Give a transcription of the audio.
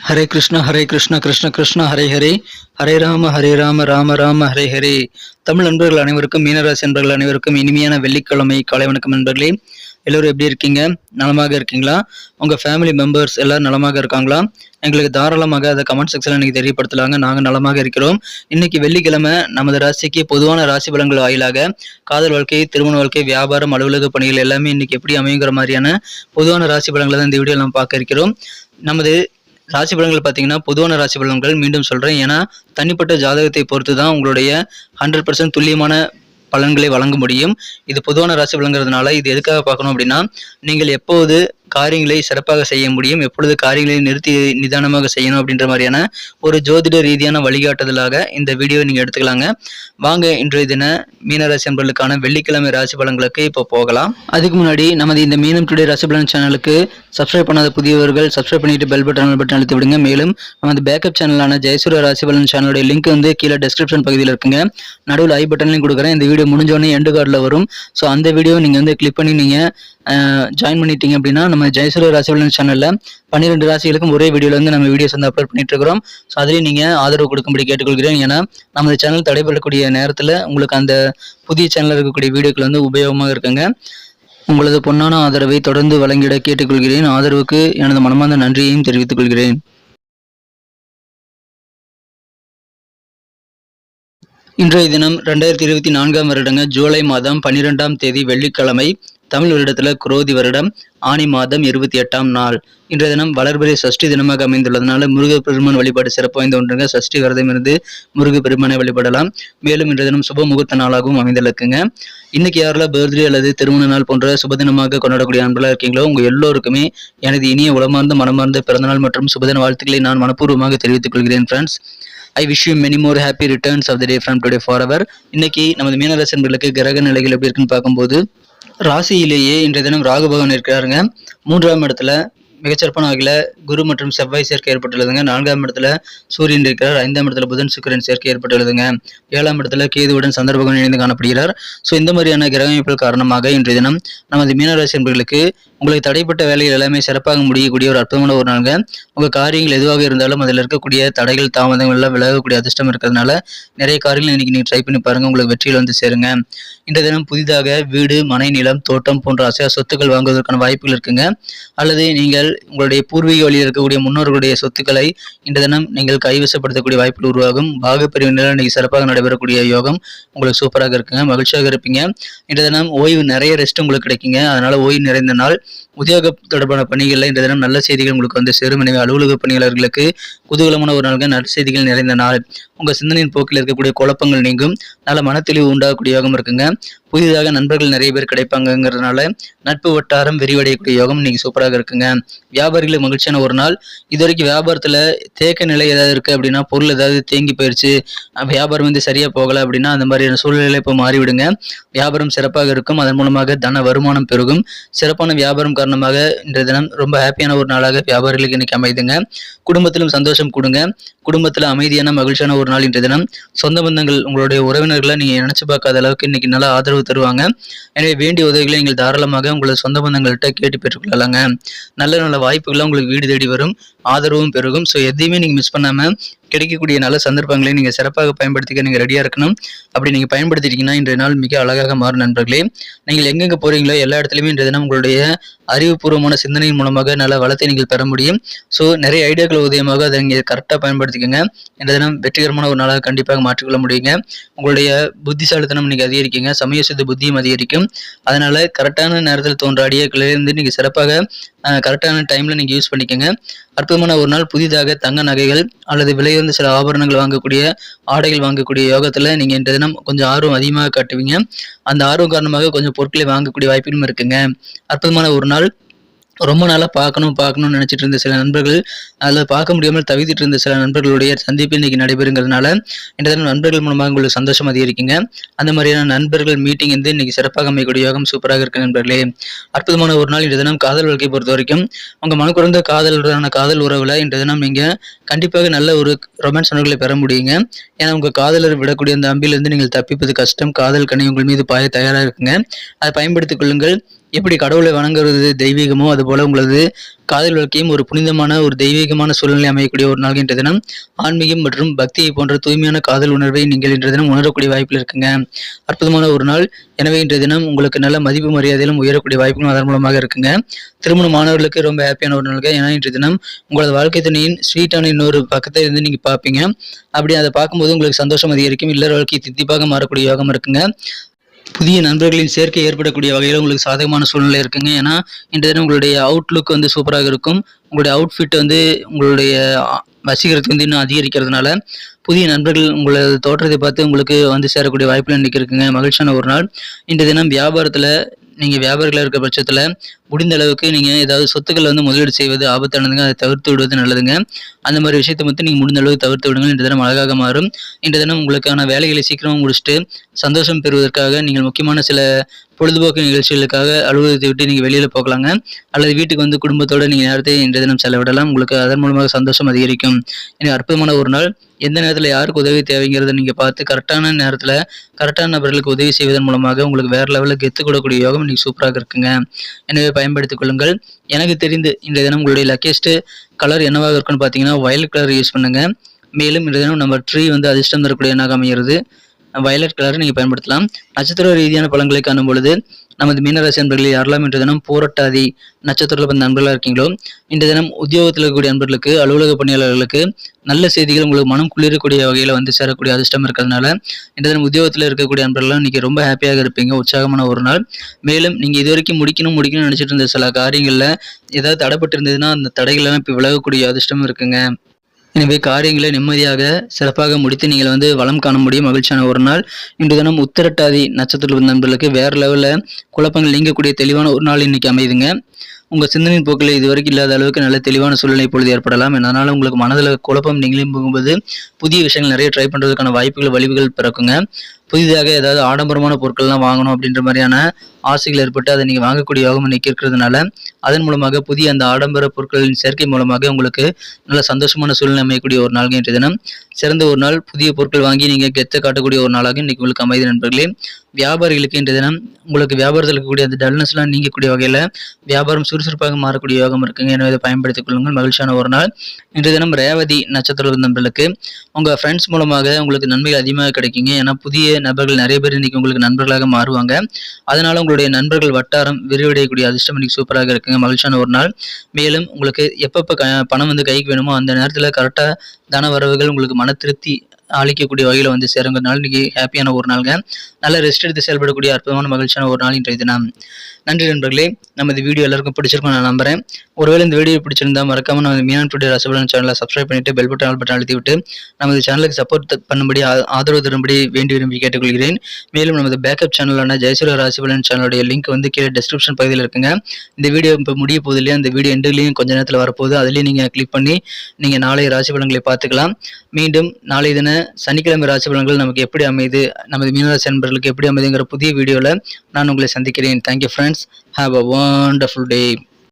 ஹரே கிருஷ்ண கிருஷ்ண கிருஷ்ண ஹரே ஹரே, ஹரே ராம ராம ராம ஹரே ஹரே. தமிழ் நண்பர்கள் அனைவருக்கும், மீனராசி நண்பர்கள் அனைவருக்கும் இனிமையான வெள்ளிக்கிழமை காலை வணக்கம் நண்பர்களே. எல்லோரும் எப்படி இருக்கீங்க? நலமாக இருக்கீங்களா? உங்கள் ஃபேமிலி மெம்பர்ஸ் எல்லோரும் நலமாக இருக்காங்களா? எங்களுக்கு தாராளமாக அதை கமெண்ட் செக்ஷனில் நீங்கள் தெரியப்படுத்தலாங்க. நாங்கள் நலமாக இருக்கிறோம். இன்னைக்கு வெள்ளிக்கிழமை நமது ராசிக்கு பொதுவான ராசி பலன்கள் வாயிலாக காதல் வாழ்க்கை, திருமண வாழ்க்கை, வியாபாரம், அலுவலக பணிகள் எல்லாமே இன்னைக்கு எப்படி அமைங்கிற மாதிரியான பொதுவான ராசி பலன்களை தான் இந்த வீடியோ நம்ம பார்க்க இருக்கிறோம். நமது ராசி பலன்கள் பார்த்தீங்கன்னா பொதுவான ராசி பலன்கள் மீண்டும் சொல்கிறேன். ஏன்னா தனிப்பட்ட ஜாதகத்தை பொறுத்து தான் உங்களுடைய 100% துல்லியமான பலன்களை வழங்க முடியும். இது பொதுவான ராசி பலன்கிறதுனால இது எதுக்காக பார்க்கணும் அப்படின்னா, நீங்கள் எப்போது காரியங்களை சிறப்பாக செய்ய முடியும், எப்பொழுது காரியங்களை நிறுத்தி நிதானமாக செய்யணும் அப்படின்ற மாதிரியான ஒரு ஜோதிட ரீதியான வழிகாட்டுதலாக இந்த வீடியோ நீங்கள் எடுத்துக்கலாங்க. வாங்க இன்றைய தின மீனராசி நண்பர்களுக்கான வெள்ளிக்கிழமை ராசி பலன்களுக்கு இப்போ போகலாம். அதுக்கு முன்னாடி நமது இந்த மீனம் டுடே ராசி பலன் சேனலுக்கு சப்ஸ்கிரைப் பண்ணாத புதியவர்கள் சப்ஸ்கிரைப் பண்ணிட்டு பெல் பட்டன் அழுத்தி விடுங்க. மேலும் நமது பேக்கப் சேனலான ஜெயசூரிய ராசி பலன் சேனலுடைய லிங்க் வந்து கீழே டிஸ்கிரிப்ஷன் பகுதியில் இருக்குங்க. நடுவில் ஐ பட்டன்லையும் கொடுக்குறேன். இந்த வீடியோ முடிஞ்சோடனே எண்டு கார்டில் வரும். ஸோ அந்த வீடியோ நீங்கள் வந்து கிளிக் பண்ணி நீங்கள் ஜாயின் பண்ணிட்டீங்க அப்படின்னா நம்ம ஜெயசூரிய ராசி பலன் சேனலில் 12 ராசிகளுக்கும் ஒரே வீடியோவில் வந்து நம்ம வீடியோஸ் வந்து அப்லோட் பண்ணிட்டு இருக்கிறோம். ஸோ அதுலேயும் நீங்கள் ஆதரவு கொடுக்கும்படி கேட்டுக்கொள்கிறேன். ஏன்னா நமது சேனல் தடைபடக்கூடிய நேரத்தில் உங்களுக்கு அந்த புதிய சேனலில் இருக்கக்கூடிய வீடியோக்கள் வந்து உபயோகமாக இருக்குங்க. உங்களது பொன்னான ஆதரவை தொடர்ந்து வழங்கிட கேட்டுக்கொள்கிறேன். ஆதரவுக்கு எனது மனமார்ந்த நன்றியையும் தெரிவித்துக் கொள்கிறேன். இன்றைய தினம் 2024 வருடங்க ஜூலை மாதம் 12ஆம் தேதி வெள்ளிக்கிழமை, தமிழ் வருடத்தில் குரோதி வருடம் ஆனி மாதம் 28ஆம் நாள். இன்றைய தினம் வளர்பிறை சஷ்டி தினமாக அமைந்துள்ளதுனால முருகப்பெருமான் வழிபாடு சிறப்பு வாய்ந்த ஒன்றுங்க. சஷ்டி விரதம் இருந்து முருகப்பெருமானை வழிபடலாம். மேலும் இன்றைய தினம் சுப முகூர்த்த நாளாகவும் அமைந்துள்ளதுங்க. இன்னைக்கு யாரெல்லாம் பர்த்டே அல்லது திருமண நாள் போன்ற சுபதினமாக கொண்டாடக்கூடிய அன்பர்களாக இருக்கீங்களோ உங்க எல்லோருக்குமே எனது இனிய உளமார்ந்த மனமார்ந்த பிறந்தநாள் மற்றும் சுபதின வாழ்த்துக்களை நான் மனப்பூர்வமாக தெரிவித்துக் கொள்கிறேன். Friends, I wish you many more happy returns of the day from today forever. இன்னைக்கு நமது மீனராசி நண்பர்களுக்கு கிரக நிலைகள் எப்படி இருக்குன்னு பார்க்கும்போது, ராசியிலேயே இன்றைய தினம் ராகு பகவான் இருக்கிறாருங்க. 3ஆம் இடத்துல மிகச்சிறப்பான வகையில் குரு மற்றும் செவ்வாய் சேர்க்கை ஏற்பட்டுள்ளதுங்க. 4ஆம் இடத்துல சூரியன் இருக்கிறார். 5ஆம் இடத்துல புதன் சுக்கிரன் சேர்க்கை ஏற்பட்டுள்ளதுங்க. 7ஆம் இடத்துல கேதுவுடன் சந்திர பகவான் இணைந்து காணப்படுகிறார். ஸோ இந்த மாதிரியான கிரக அமைப்புகள் காரணமாக இன்றைய தினம் நமது மீனராசி நண்பர்களுக்கு உங்களுக்கு தடைப்பட்ட வேலைகள் எல்லாமே சிறப்பாக முடியக்கூடிய ஒரு அற்புதமான ஒரு நாளுங்க. உங்கள் காரியங்கள் எதுவாக இருந்தாலும் அதில் இருக்கக்கூடிய தடைகள் தாமதங்கள் எல்லாம் விலகக்கூடிய அதிர்ஷ்டம் இருக்கிறதுனால நிறைய காரியங்கள் இன்னைக்கு நீங்கள் ட்ரை பண்ணி பாருங்க, உங்களுக்கு வெற்றியில் வந்து சேருங்க. இன்றைய தினம் புதிதாக வீடு, மனை, நிலம், தோட்டம் போன்ற அசையா சொத்துக்கள் வாங்குவதற்கான வாய்ப்புகள் இருக்குங்க. அல்லது நீங்கள் உங்களுடைய பூர்வீக வழியில் இருக்கக்கூடிய முன்னோர்களுடைய சொத்துக்களை இன்றைய தினம் நீங்கள் கைவசப்படுத்தக்கூடிய வாய்ப்புகள் உருவாகும். பாகப்பிரிவினர் இன்னைக்கு சிறப்பாக நடைபெறக்கூடிய யோகம் உங்களுக்கு சூப்பராக இருக்குங்க. மகிழ்ச்சியாக இருப்பீங்க. இன்றைய தினம் ஓய்வு, நிறைய ரெஸ்ட் உங்களுக்கு கிடைக்குங்க. அதனால ஓய்வு நிறைந்த நாள். உத்தியோக தொடர்பான பணிகளில் இன்றைய தினம் நல்ல செய்திகள் உங்களுக்கு வந்து சேரும். எனவே அலுவலக பணியாளர்களுக்கு குதூகலமான ஒரு நாளுங்க. நல்ல செய்திகள் நிறைந்த நாள். உங்கள் சிந்தனையின் போக்கில் இருக்கக்கூடிய குழப்பங்கள் நீங்கும். நல்ல மனத்தெளிவு உண்டாகக்கூடிய யோகம் இருக்குங்க. புதிதாக நண்பர்கள் நிறைய பேர் கிடைப்பாங்கிறதுனால நட்பு வட்டாரம் விரிவடையக்கூடிய யோகம் இன்னைக்கு சூப்பராக இருக்குங்க. வியாபாரிகளுக்கு மகிழ்ச்சியான ஒரு நாள். இது வரைக்கும் வியாபாரத்தில் தேக்க நிலை ஏதாவது இருக்குது அப்படின்னா, பொருள் ஏதாவது தேங்கி போயிடுச்சு, வியாபாரம் வந்து சரியாக போகலை அப்படின்னா அந்த மாதிரியான சூழ்நிலை இப்போ மாறிவிடுங்க. வியாபாரம் சிறப்பாக இருக்கும். அதன் மூலமாக தன வருமானம் பெருகும். சிறப்பான வியாபாரம் காரணமாக இன்றைய தினம் ரொம்ப ஹாப்பியான ஒரு நாளாக வியாபாரிகளுக்கு இன்னைக்கு அமைதுங்க. குடும்பத்திலும் சந்தோஷம் கொடுங்க. குடும்பத்தில் அமைதியான மகிழ்ச்சியான ஒரு நாள் இன்றைய தினம். சொந்த பந்தங்கள், உங்களுடைய உறவினர்களை நீங்கள் நினைச்சு பார்க்காத அளவுக்கு இன்னைக்கு நல்லா ஆதரவு தருவாங்க. எனவே வேண்டிய உதவிகளை நீங்கள் தாராளமாக உங்களது சொந்த பந்தங்கள்கிட்ட கேட்டு பெற்றுக்கொள்ளலாங்க. நல்ல நல்ல வாய்ப்புகள்லாம் உங்களுக்கு வீடு தேடி வரும். ஆதரவும் பெருகும். ஸோ எதையுமே நீங்கள் மிஸ் பண்ணாமல் கிடைக்கக்கூடிய நல்ல சந்தர்ப்பங்களை நீங்கள் சிறப்பாக பயன்படுத்திக்க நீங்கள் ரெடியாக இருக்கணும். அப்படி நீங்கள் பயன்படுத்திட்டீங்கன்னா இன்றைய நாள் மிக அழகாக மாறும் நண்பர்களே. நீங்கள் எங்கெங்கே போகிறீங்களோ எல்லா இடத்துலையுமே இன்றைய தினம் உங்களுடைய அறிவுபூர்வமான சிந்தனையின் மூலமாக நல்ல வளத்தை நீங்கள் பெற முடியும். ஸோ நிறைய ஐடியாக்கள் உதயமாக அதை நீங்கள் கரெக்டாக பயன்படுத்திக்கோங்க. இன்றைய தினம் வெற்றிகரமான ஒரு நாளாக கண்டிப்பாக மாற்றிக்கொள்ள முடியுங்க. உங்களுடைய புத்திசாலித்தனம் நீங்கள் அதிகரிக்குங்க. சமய சுத்த புத்தியும் அதிகரிக்கும். அதனால் கரெக்டான நேரத்தில் தோன்ற ஐடியாக்களிலிருந்து நீங்கள் சிறப்பாக கரெக்டான டைமில் நீங்கள் யூஸ் பண்ணிக்கோங்க. அற்புதமான ஒரு நாள். புதிதாக தங்க நகைகள் அல்லது விலையுயர்ந்த சில ஆபரணங்கள் வாங்கக்கூடிய, ஆடைகள் வாங்கக்கூடிய யோகத்தில் நீங்கள் இன்றைய தினம் கொஞ்சம் ஆர்வம் அதிகமாக காட்டுவீங்க. அந்த ஆர்வம் காரணமாக கொஞ்சம் பொருட்களை வாங்கக்கூடிய வாய்ப்புகளும் இருக்குங்க. அற்புதமான ஒரு நாள். ரொம்ப நாளாக பார்க்கணும்னு நினச்சிட்டு இருந்த சில நண்பர்கள், அதில் பார்க்க முடியாமல் தவித்துட்டு இருந்த சில நண்பர்களுடைய சந்திப்பு இன்னைக்கு நடைபெறுங்கிறதுனால இந்த தினம் நண்பர்கள் மூலமாக உங்களுக்கு சந்தோஷம் அதிகரிக்குங்க. அந்த மாதிரியான நண்பர்கள் மீட்டிங் வந்து இன்னைக்கு சிறப்பாக அமையக்கூடிய யோகம் சூப்பராக இருக்கு நண்பர்களே. அற்புதமான ஒரு நாள். இன்றைய தினம் காதல் வாழ்க்கையை பொறுத்த வரைக்கும் உங்கள் மனு குறைந்த காதலுடனான காதல் உறவில் இன்றைய தினம் நீங்கள் கண்டிப்பாக நல்ல ஒரு ரொமான்ஸ் உணர்வுகளை பெற முடியுங்க. ஏன்னா உங்கள் காதலர் விடக்கூடிய அந்த அம்பிலிருந்து நீங்கள் தப்பிப்பது கஷ்டம். காதல் கனி உங்கள் மீது பாய தயாராக இருக்குங்க. அதை பயன்படுத்திக் கொள்ளுங்கள். எப்படி கடவுளை வணங்குறது தெய்வீகமோ அதுபோல உங்களது காதல் வாழ்க்கையும் ஒரு புனிதமான ஒரு தெய்வீகமான சூழ்நிலை அமையக்கூடிய ஒரு நாள் இன்றைய தினம். ஆன்மீகம் மற்றும் பக்தியை போன்ற தூய்மையான காதல் உணர்வை நீங்கள் இன்றைய தினம் உணரக்கூடிய வாய்ப்பில் இருக்குங்க. அற்புதமான ஒரு நாள். எனவே இன்றைய தினம் உங்களுக்கு நல்ல மதிப்பு மரியாதையிலும் உயரக்கூடிய வாய்ப்புகளும் அதன் மூலமாக இருக்குங்க. திருமணமானவர்களுக்கு ரொம்ப ஹாப்பியான ஒரு நாளுங்க. ஏன்னா இன்றைய தினம் உங்களது வாழ்க்கை துணையின் ஸ்வீட்டான இன்னொரு பக்கத்தை இருந்து நீங்க பார்ப்பீங்க. அப்படி அதை பார்க்கும்போது உங்களுக்கு சந்தோஷம் அதிகரிக்கும். இல்லற வாழ்க்கை தித்திப்பாக மாறக்கூடிய யோகம் இருக்குங்க. புதிய நண்பர்களின் சேர்க்கை ஏற்படக்கூடிய வகையில் உங்களுக்கு சாதகமான சூழ்நிலை இருக்குங்க. ஏன்னா இன்றைய தினம் உங்களுடைய அவுட்லுக் வந்து சூப்பராக இருக்கும். உங்களுடைய அவுட்ஃபிட் வந்து உங்களுடைய வசீகரத்தை வந்து இன்னும் அதிகரிக்கிறதுனால புதிய நண்பர்கள் உங்களது தோற்றத்தை பார்த்து உங்களுக்கு வந்து சேரக்கூடிய வாய்ப்புகள் இன்னைக்கு இருக்குங்க. மகிழ்ச்சியான ஒரு நாள். இன்றைய தினம் வியாபாரத்தில் நீங்கள் வியாபாரிகளாக இருக்கிற பட்சத்தில் முடிந்த அளவுக்கு நீங்கள் ஏதாவது சொத்துக்களை வந்து முதலீடு செய்வது ஆபத்தானதுங்க. அதை தவிர்த்து விடுவது நல்லதுங்க. அந்த மாதிரி விஷயத்தை மட்டும் நீங்கள் முடிந்த அளவுக்கு தவிர்த்து விடுங்கள். இன்றைய தினம் அழகாக மாறும். இன்றைய தினம் உங்களுக்கான வேலைகளை சீக்கிரமாக முடிச்சுட்டு சந்தோஷம் பெறுவதற்காக நீங்கள் முக்கியமான சில பொழுதுபோக்கு நிகழ்ச்சிகளுக்காக அலுவலகத்தை விட்டு நீங்கள் வெளியில் போகலாங்க. அல்லது வீட்டுக்கு வந்து குடும்பத்தோடு நீங்கள் நேரத்தை இன்றைய தினம் செலவிடலாம். உங்களுக்கு அதன் மூலமாக சந்தோஷம் அதிகரிக்கும். எனக்கு அற்புதமான ஒரு நாள். எந்த நேரத்தில் யாருக்கு உதவி தேவைங்கிறத நீங்கள் பார்த்து கரெக்டான நேரத்தில் கரெக்டான நபர்களுக்கு உதவி செய்வதன் மூலமாக உங்களுக்கு வேறு லெவலில் கெத்து கொடுக்கக்கூடிய யோகம் இன்னைக்கு சூப்பராக இருக்குங்க. எனவே பயன்படுத்திக் கொள்ளுங்கள். எனக்கு தெரிந்து இன்றைய தினம் உங்களுடைய லக்கியஸ்ட் கலர் என்னவாக இருக்குன்னு பார்த்தீங்கன்னா வயலட் கலர் யூஸ் பண்ணுங்க. மேலும் இன்றைய தினம் நம்பர் 3 வந்து அதிர்ஷ்டம் தரக்கூடிய எண்ணாக அமைகிறது. வயலட் கலரை நீங்கள் பயன்படுத்தலாம். நட்சத்திர ரீதியான பலன்களை காணும் பொழுது நமது மீனராசி நண்பர்கள் யாரெல்லாம் இன்றைய தினம் போராட்டாதி நட்சத்திரத்தில் வந்த நண்பர்களாக இருக்கீங்களோ இன்றைய தினம் உத்தியோகத்தில் இருக்கக்கூடிய நண்பர்களுக்கு அலுவலக பணியாளர்களுக்கு நல்ல செய்திகள் உங்களுக்கு மனம் குளிரக்கூடிய வகையில் வந்து சேரக்கூடிய அதிர்ஷ்டம் இருக்கிறதுனால இன்றைய தினம் உத்தியோகத்தில் இருக்கக்கூடிய நண்பர்கள்லாம் இன்னைக்கு ரொம்ப ஹாப்பியாக இருப்பீங்க. உற்சாகமான ஒரு நாள். மேலும் நீங்கள் இது வரைக்கும் முடிக்கணும்னு நினைச்சிட்டு இருந்த சில காரியங்களில் ஏதாவது தடைப்பட்டு இருந்ததுன்னா அந்த தடைகள்லாம் இப்போ விலகக்கூடிய அதிர்ஷ்டம் இருக்குங்க. எனவே காரியங்களை நிம்மதியாக சிறப்பாக முடித்து நீங்கள் வந்து வளம் காண முடியும். மகிழ்ச்சியான ஒரு நாள். இன்று தினம் உத்திரட்டாதி நட்சத்திர நண்பர்களுக்கு வேறு லெவலில் குழப்பங்கள் நீங்கக்கூடிய தெளிவான ஒரு நாள் இன்னைக்கு அமையுதுங்க. உங்கள் சிந்தனையின் போக்கில் இதுவரைக்கும் இல்லாத அளவுக்கு நல்ல தெளிவான சூழ்நிலை இப்பொழுது ஏற்படலாம். அதனால் உங்களுக்கு மனதில் குழப்பம் நீங்களும் போகும்போது புதிய விஷயங்கள் நிறைய ட்ரை பண்ணுறதுக்கான வாய்ப்புகள் வலிவுகள் பிறக்குங்க. புதிதாக ஏதாவது ஆடம்பரமான பொருட்கள்லாம் வாங்கணும் அப்படின்ற மாதிரியான ஆசைகள் ஏற்பட்டு அதை நீங்கள் வாங்கக்கூடிய யோகம் இன்னைக்கு இருக்கிறதுனால அதன் மூலமாக புதிய அந்த ஆடம்பர பொருட்களின் சேர்க்கை மூலமாக உங்களுக்கு நல்ல சந்தோஷமான சூழ்நிலை அமையக்கூடிய ஒரு நாள் இன்றைய தினம். சிறந்த ஒரு நாள். புதிய பொருட்கள் வாங்கி நீங்கள் கெத்த காட்டக்கூடிய ஒரு நாளாக இன்னைக்கு உங்களுக்கு அமைதி நண்பர்களே. வியாபாரிகளுக்கு இன்றைய தினம் உங்களுக்கு வியாபாரத்தில் இருக்கக்கூடிய அந்த டல்னஸ்லாம் நீங்கக்கூடிய வகையில் வியாபாரம் சுறுசுறுப்பாக மாறக்கூடிய யோகம் இருக்குங்க. எனவே இதை பயன்படுத்திக் கொள்ளுங்கள். மகிழ்ச்சியான ஒரு நாள். இன்றைய தினம் ரேவதி நட்சத்திர நண்பர்களுக்கு உங்கள் ஃப்ரெண்ட்ஸ் மூலமாக உங்களுக்கு நன்மைகள் அதிகமாக கிடைக்குங்க. ஏன்னா புதிய நபர்கள் நிறைய பேர் இன்னைக்கு உங்களுக்கு நண்பர்களாக மாறுவாங்க. அதனால உங்களுடைய நண்பர்கள் வட்டாரம் விரிவடையக்கூடிய அதிர்ஷ்டம் இன்னைக்கு சூப்பராக இருக்குங்க. மகிழ்ச்சியான ஒரு நாள். மேலும் உங்களுக்கு எப்பப்போ பணம் வந்து கைக்கு வேணுமோ அந்த நேரத்தில் கரெக்டாக தன வரவுகள் உங்களுக்கு மன திருப்தி அளிக்கக்கூடிய வகையில் வந்து சேருங்கிறதுனால இன்னைக்கு ஹாப்பியான ஒரு நாளுங்க. நல்ல ரெஸ்ட் எடுத்து செயல்படக்கூடிய அற்புதமான மகிழ்ச்சியான ஒரு நாள் இன்றைய தினம். நன்றி நண்பர்களே. நம்ம இந்த வீடியோ எல்லாருக்கும் பிடிச்சிருக்கும் நான் நம்புறேன். ஒருவேளை இந்த வீடியோ பிடிச்சிருந்தா மறக்காம நம்ம மீனான் டுடே ராசிபலன் சேனலை சப்ஸ்கிரைப் பண்ணிட்டு பெல் பட்டன் ஆல் பட்டன் அழுத்தி விட்டு நமது சேனலுக்கு சப்போர்ட் பண்ணும்படி ஆதரவு தரும்படி விரும்பி கேட்டுக்கொள்கிறேன். மேலும் நமது பேக்கப் சேனலான ஜெயசூரிய ராசிபலன் சேனலுடைய லிங்க் வந்து கீழே டிஸ்கிரிப்ஷன் பகுதியில் இருக்குங்க. இந்த வீடியோ இப்போ முடிய போது இல்லையா, அந்த வீடியோ எண்டுலையும் கொஞ்ச நேரத்தில் வரப்போகுது. அதுலேயும் நீங்கள் கிளிக் பண்ணி நீங்கள் நாளைய ராசி பலன்களை பார்த்துக்கலாம். மீண்டும் நாளை தின சனிக்கிழமை ராசி பலன்கள் நமக்கு எப்படி அமையுது, நமது மீனராசி நண்பர்களுக்கு எப்படி அமைதுங்கிற புதிய வீடியோவில் நான் உங்களை சந்திக்கிறேன். Thank you friends. Have a wonderful day.